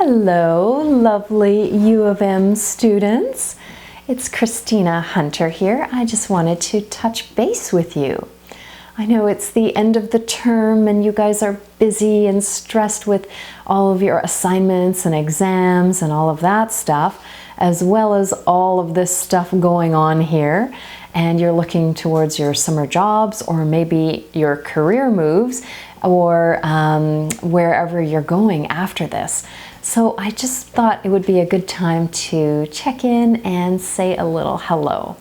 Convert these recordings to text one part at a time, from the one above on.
Hello, lovely U of M students. It's Kristina Hunter here. I just wanted to touch base with you. I know it's the end of the term and you guys are busy and stressed with all of your assignments and exams and all of that stuff, as well as all of this stuff going on here. And you're looking towards your summer jobs or maybe your career moves or wherever you're going after this. So I just thought it would be a good time to check in and say a little hello.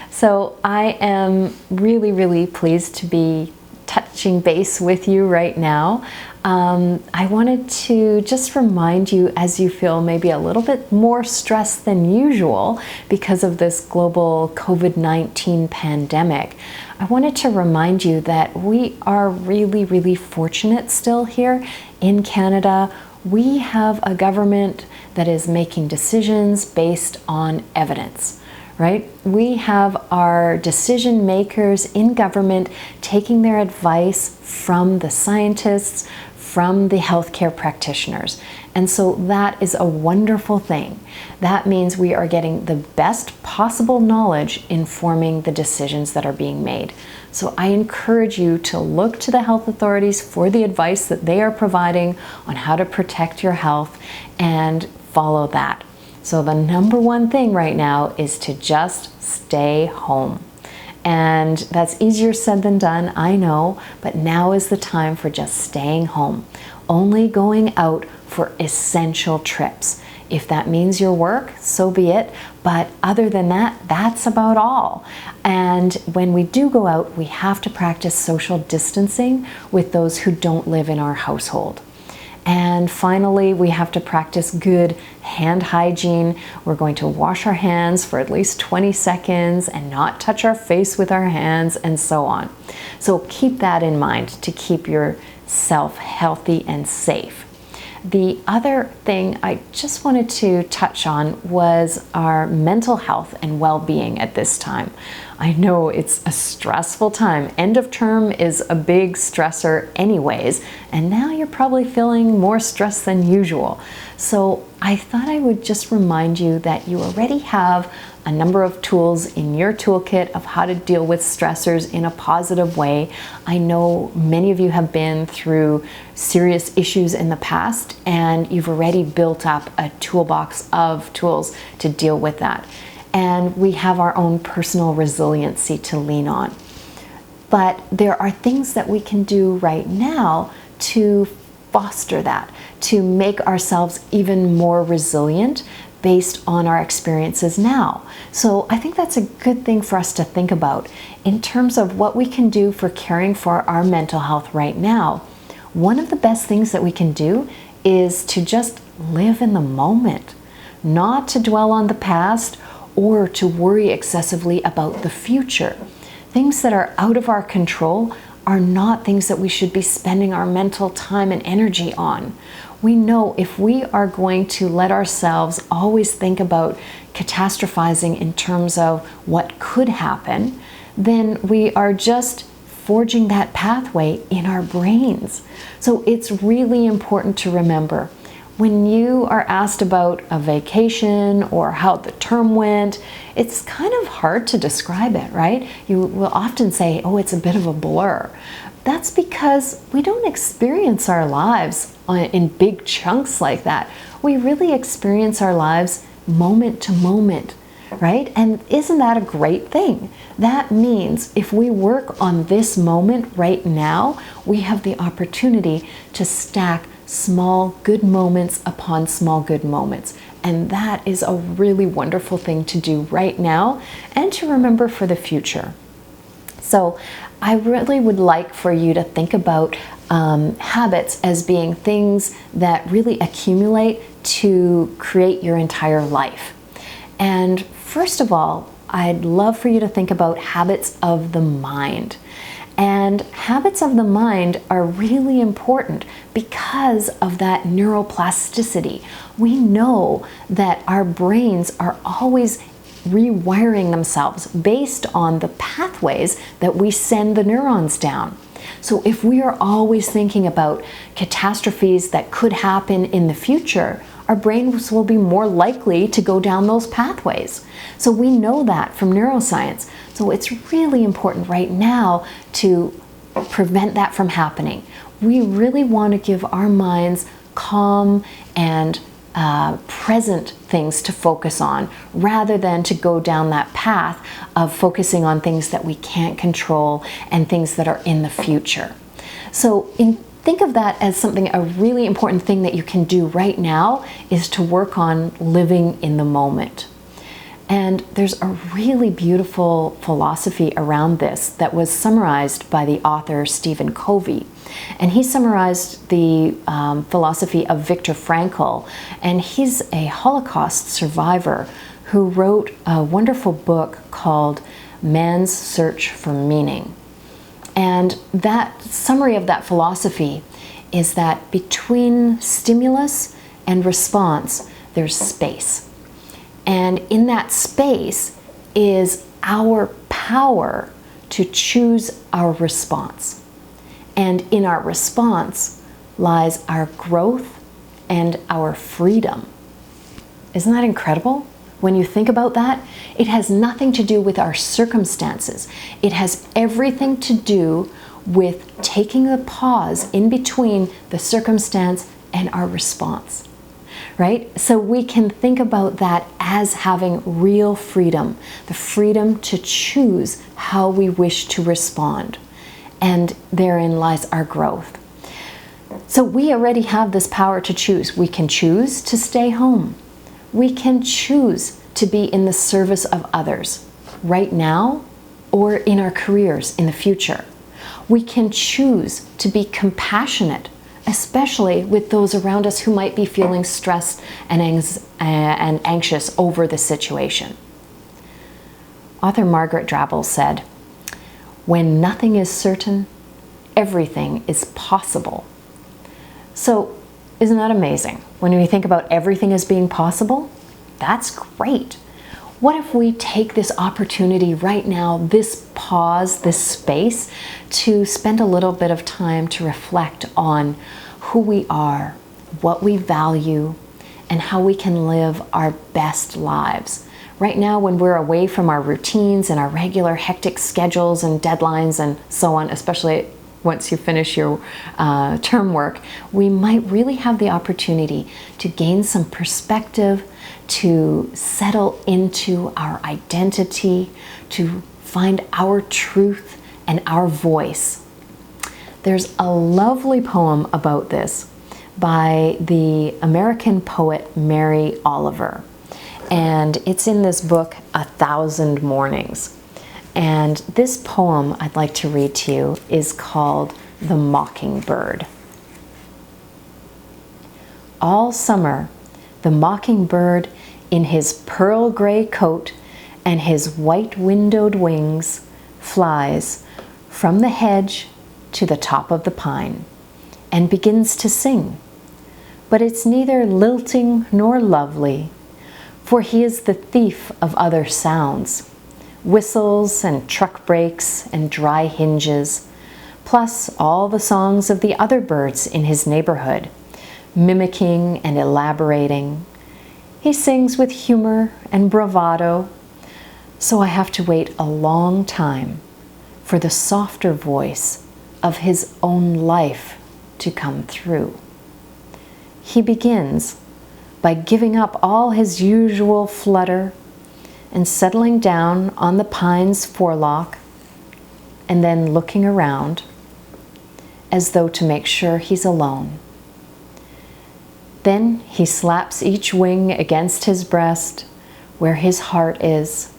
So I am really pleased to be touching base with you right now. I wanted to just remind you, as you feel maybe a little bit more stressed than usual because of this global COVID-19 pandemic, I wanted to remind you that we are really fortunate still here in Canada. We have a government that is making decisions based on evidence, right? We have our decision makers in government taking their advice from the scientists, from the healthcare practitioners. And so that is a wonderful thing. That means we are getting the best possible knowledge informing the decisions that are being made. So I encourage you to look to the health authorities for the advice that they are providing on how to protect your health and follow that. So the number one thing right now is to just stay home. And that's easier said than done, I know, but now is the time for just staying home. Only going out for essential trips. If that means your work, so be it. But other than that, that's about all. And when we do go out, we have to practice social distancing with those who don't live in our household. And finally, we have to practice good hand hygiene. We're going to wash our hands for at least 20 seconds and not touch our face with our hands and so on. So keep that in mind to keep yourself healthy and safe. The other thing I just wanted to touch on was our mental health and well-being at this time. I know it's a stressful time. End of term is a big stressor anyways, and now you're probably feeling more stressed than usual. So I thought I would just remind you that you already have a number of tools in your toolkit of how to deal with stressors in a positive way. I know many of you have been through serious issues in the past and you've already built up a toolbox of tools to deal with that. And we have our own personal resiliency to lean on. But there are things that we can do right now to foster that, to make ourselves even more resilient based on our experiences now. So I think that's a good thing for us to think about in terms of what we can do for caring for our mental health right now. One of the best things that we can do is to just live in the moment, not to dwell on the past or to worry excessively about the future. Things that are out of our control are not things that we should be spending our mental time and energy on. We know if we are going to let ourselves always think about catastrophizing in terms of what could happen, then we are just forging that pathway in our brains. So it's really important to remember when you are asked about a vacation or how the term went, it's kind of hard to describe it, right? You will often say, oh, it's a bit of a blur. That's because we don't experience our lives in big chunks like that. We really experience our lives moment to moment, right? And isn't that a great thing? That means if we work on this moment right now, we have the opportunity to stack small good moments upon small good moments. And that is a really wonderful thing to do right now and to remember for the future. So I really would like for you to think about habits as being things that really accumulate to create your entire life. And first of all, I'd love for you to think about habits of the mind. And habits of the mind are really important because of that neuroplasticity. We know that our brains are always rewiring themselves based on the pathways that we send the neurons down. So if we are always thinking about catastrophes that could happen in the future, our brains will be more likely to go down those pathways. So we know that from neuroscience. So it's really important right now to prevent that from happening. We really want to give our minds calm and present things to focus on, rather than to go down that path of focusing on things that we can't control and things that are in the future. So think of that as something, a really important thing that you can do right now is to work on living in the moment. And there's a really beautiful philosophy around this that was summarized by the author Stephen Covey. And he summarized the philosophy of Viktor Frankl. And he's a Holocaust survivor who wrote a wonderful book called Man's Search for Meaning. And that summary of that philosophy is that between stimulus and response, there's space. And in that space is our power to choose our response. And in our response lies our growth and our freedom. Isn't that incredible? When you think about that, it has nothing to do with our circumstances. It has everything to do with taking a pause in between the circumstance and our response. Right? So we can think about that as having real freedom, the freedom to choose how we wish to respond. And therein lies our growth. So we already have this power to choose. We can choose to stay home. We can choose to be in the service of others right now or in our careers in the future. We can choose to be compassionate, especially with those around us who might be feeling stressed and anxious over the situation. Author Margaret Drabble said, "When nothing is certain, everything is possible." So, isn't that amazing? When we think about everything as being possible, that's great. What if we take this opportunity right now, this pause, this space, to spend a little bit of time to reflect on who we are, what we value, and how we can live our best lives. Right now, when we're away from our routines and our regular hectic schedules and deadlines and so on, especially once you finish your term work, we might really have the opportunity to gain some perspective, to settle into our identity, to find our truth and our voice. There's a lovely poem about this by the American poet Mary Oliver. And it's in this book, 1,000 Mornings. And this poem I'd like to read to you is called The Mockingbird. All summer, the mockingbird, in his pearl gray coat and his white windowed wings, flies from the hedge to the top of the pine and begins to sing. But it's neither lilting nor lovely, for he is the thief of other sounds, whistles and truck brakes and dry hinges, plus all the songs of the other birds in his neighborhood, mimicking and elaborating. He sings with humor and bravado, so I have to wait a long time for the softer voice of his own life to come through. He begins by giving up all his usual flutter and settling down on the pine's forelock and then looking around as though to make sure he's alone. Then he slaps each wing against his breast where his heart is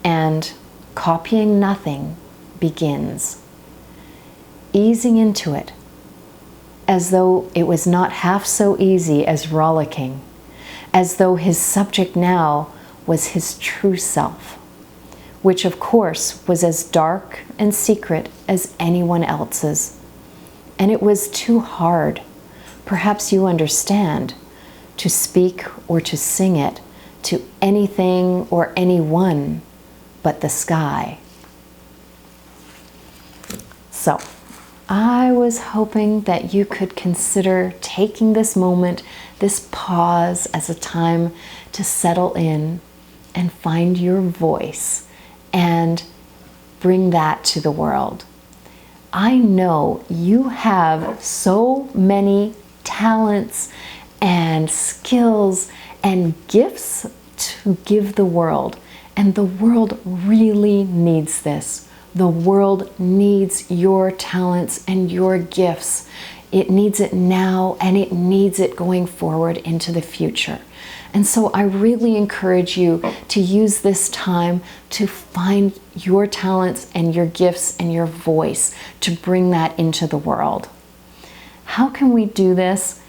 and, copying nothing, begins, easing into it as though it was not half so easy as rollicking, as though his subject now was his true self, which of course was as dark and secret as anyone else's. And it was too hard, perhaps you understand, to speak or to sing it to anything or anyone but the sky. So, I was hoping that you could consider taking this moment, this pause, as a time to settle in and find your voice and bring that to the world. I know you have so many talents and skills and gifts to give the world, and the world really needs this. The world needs your talents and your gifts. It needs it now, and it needs it going forward into the future. And so I really encourage you to use this time to find your talents and your gifts and your voice to bring that into the world. How can we do this?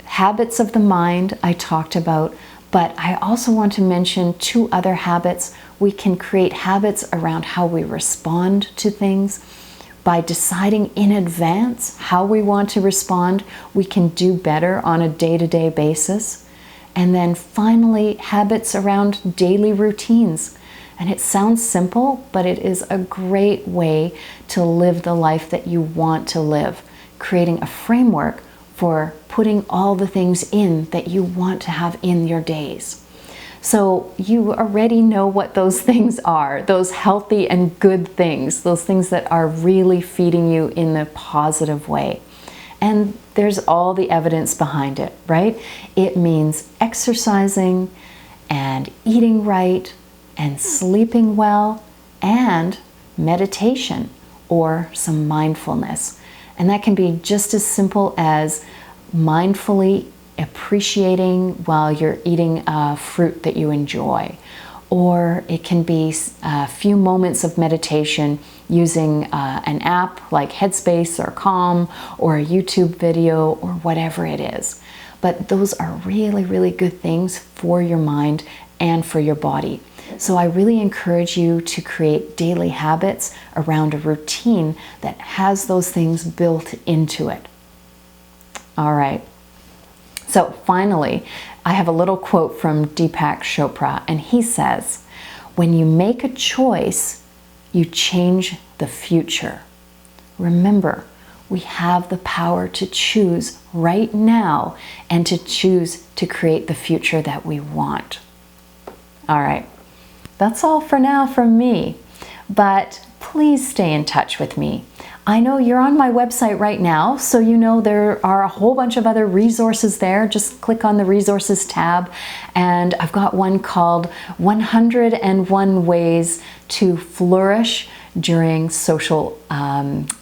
Habits of the mind I talked about, but I also want to mention 2 other habits. We can create habits around how we respond to things. By deciding in advance how we want to respond, we can do better on a day-to-day basis. And then finally, habits around daily routines. And it sounds simple, but it is a great way to live the life that you want to live, creating a framework for putting all the things in that you want to have in your days. So you already know what those things are, those healthy and good things, those things that are really feeding you in a positive way. And there's all the evidence behind it, right? It means exercising and eating right and sleeping well and meditation or some mindfulness. And that can be just as simple as mindfully appreciating while you're eating a fruit that you enjoy. Or it can be a few moments of meditation using an app like Headspace or Calm or a YouTube video or whatever it is. But those are really, really good things for your mind and for your body. So I really encourage you to create daily habits around a routine that has those things built into it. All right. So finally, I have a little quote from Deepak Chopra, and he says, "When you make a choice, you change the future." Remember, we have the power to choose right now and to choose to create the future that we want. All right. That's all for now from me, but please stay in touch with me. I know you're on my website right now, so you know there are a whole bunch of other resources there. Just click on the resources tab, and I've got one called 101 Ways to Flourish during social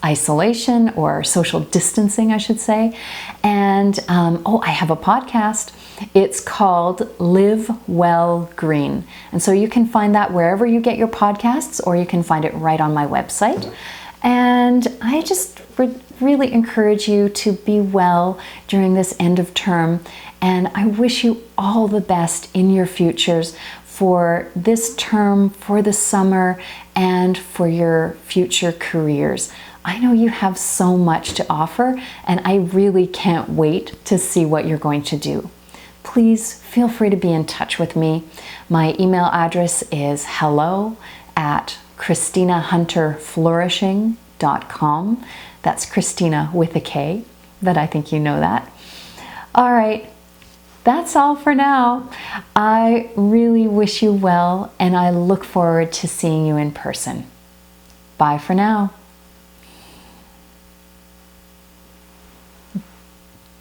isolation or social distancing, I should say. And I have a podcast. It's called Live Well Green. And so you can find that wherever you get your podcasts, or you can find it right on my website. And I just really encourage you to be well during this end of term. And I wish you all the best in your futures for this term, for the summer, and for your future careers. I know you have so much to offer, and I really can't wait to see what you're going to do. Please feel free to be in touch with me. My email address is hello@KristinaHunterFlourishing.com. That's Kristina with a K, but I think you know that. All right, that's all for now. I really wish you well, and I look forward to seeing you in person. Bye for now.